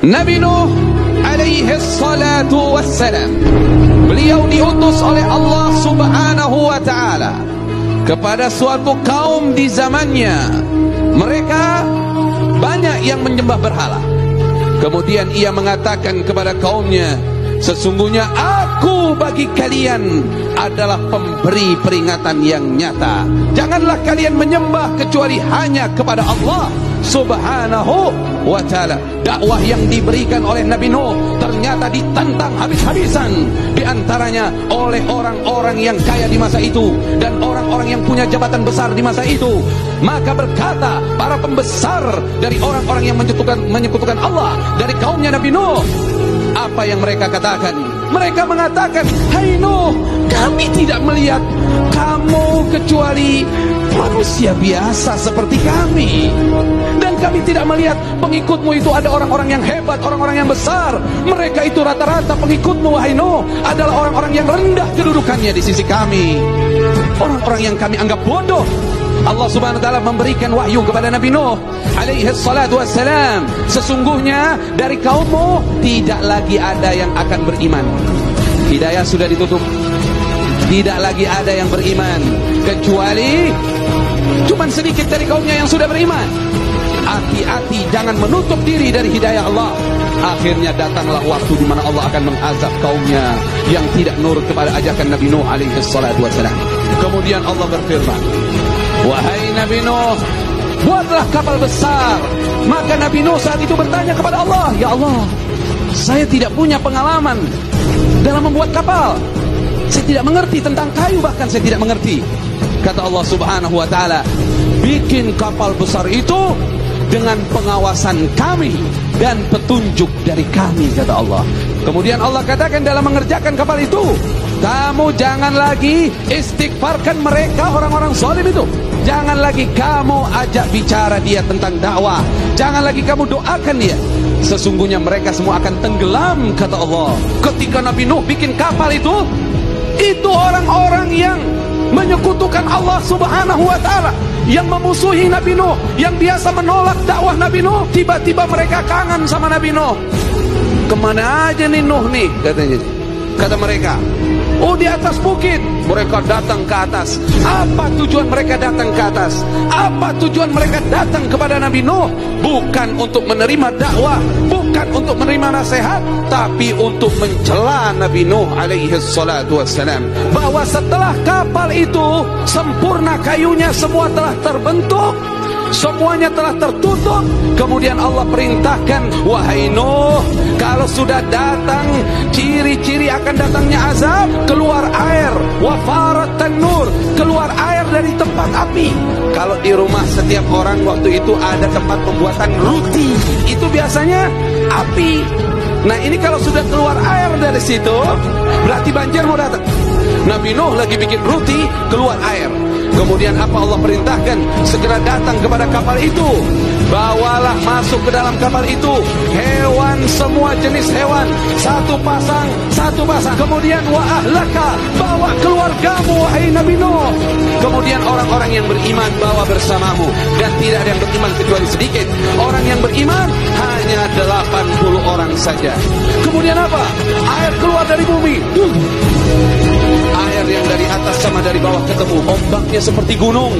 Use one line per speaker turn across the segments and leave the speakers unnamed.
Nabi Nuh alaihi salatu wassalam, beliau diutus oleh Allah subhanahu wa ta'ala kepada suatu kaum di zamannya. Mereka banyak yang menyembah berhala. Kemudian ia mengatakan kepada kaumnya, sesungguhnya aku bagi kalian adalah pemberi peringatan yang nyata. Janganlah kalian menyembah kecuali hanya kepada Allah subhanahu wa ta'ala. Dakwah yang diberikan oleh Nabi Nuh ternyata ditentang habis-habisan, di antaranya oleh orang-orang yang kaya di masa itu dan orang-orang yang punya jabatan besar di masa itu. Maka berkata para pembesar dari orang-orang yang menyekutukan Allah dari kaumnya Nabi Nuh, apa yang mereka katakan? Mereka mengatakan, hai Nuh, kami tidak melihat kamu kecuali manusia biasa seperti kami, dan kami tidak melihat pengikutmu itu ada orang-orang yang hebat, orang-orang yang besar. Mereka itu rata-rata pengikutmu, wahai Nuh, adalah orang-orang yang rendah kedudukannya di sisi kami, orang-orang yang kami anggap bodoh. Allah subhanahu wa ta'ala memberikan wahyu kepada Nabi Nuh alaihi salatu wassalam, sesungguhnya dari kaummu tidak lagi ada yang akan beriman. Hidayah sudah ditutup, tidak lagi ada yang beriman kecuali cuman sedikit dari kaumnya yang sudah beriman. Hati-hati, jangan menutup diri dari hidayah Allah. Akhirnya datanglah waktu di mana Allah akan mengazab kaumnya yang tidak nurut kepada ajakan Nabi Nuh alaihi salatu wassalam. Kemudian Allah berfirman, wahai Nabi Nuh, buatlah kapal besar. Maka Nabi Nuh saat itu bertanya kepada Allah, ya Allah, saya tidak punya pengalaman dalam membuat kapal. Saya tidak mengerti tentang kayu, bahkan saya tidak mengerti. Kata Allah subhanahu wa ta'ala, bikin kapal besar itu dengan pengawasan kami dan petunjuk dari kami, kata Allah. Kemudian Allah katakan dalam mengerjakan kapal itu, kamu jangan lagi istighfarkan mereka, orang-orang zalim itu. Jangan lagi kamu ajak bicara dia tentang dakwah. Jangan lagi kamu doakan dia. Sesungguhnya mereka semua akan tenggelam, kata Allah. Ketika Nabi Nuh bikin kapal itu orang-orang yang menyekutukan Allah subhanahu wa ta'ala, yang memusuhi Nabi Nuh, yang biasa menolak dakwah Nabi Nuh, tiba-tiba mereka kangen sama Nabi Nuh. Kemana aja nih Nuh nih, katanya. Kata mereka, oh di atas bukit. Mereka datang ke atas. Apa tujuan mereka datang ke atas? Apa tujuan mereka datang kepada Nabi Nuh? Bukan untuk menerima dakwah, bukan untuk menerima nasihat, tapi untuk mencela Nabi Nuh alaihi salatu wassalam, bahwa setelah kapal itu sempurna, kayunya semua telah terbentuk, semuanya telah tertutup. Kemudian Allah perintahkan, wahai Nuh, kalau sudah datang ciri-ciri akan datangnya azab, keluar air, wafarat tanur, keluar air dari tempat api. Kalau di rumah setiap orang waktu itu ada tempat pembuatan roti, itu biasanya api. Nah ini kalau sudah keluar air dari situ, berarti banjir mau datang. Nabi Nuh lagi bikin roti, keluar air. Kemudian apa Allah perintahkan? Segera datang kepada kapal itu, bawalah masuk ke dalam kapal itu hewan, semua jenis hewan, satu pasang. Kemudian wa ahlaka, bawa keluargamu wahai Nabi Nuh. Kemudian orang-orang yang beriman bawa bersamamu, dan tidak ada yang beriman kecuali sedikit. Orang yang beriman hanya 80 orang saja. Kemudian apa? Air keluar dari bumi. Air yang dari atas sama dari bawah ketemu, ombaknya seperti gunung.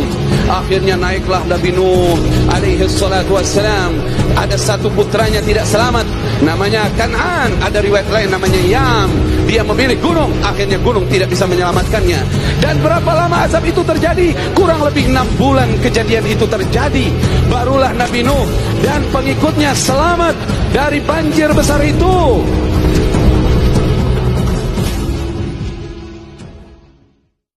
Akhirnya naiklah Nabi Nuh alaihi salatu wassalam. Ada satu putranya tidak selamat, namanya Kan'an. Ada riwayat lain namanya Yam. Dia memilih gunung, akhirnya gunung tidak bisa menyelamatkannya. Dan berapa lama azab itu terjadi? Kurang lebih 6 bulan kejadian itu terjadi. Barulah Nabi Nuh dan pengikutnya selamat dari banjir besar itu.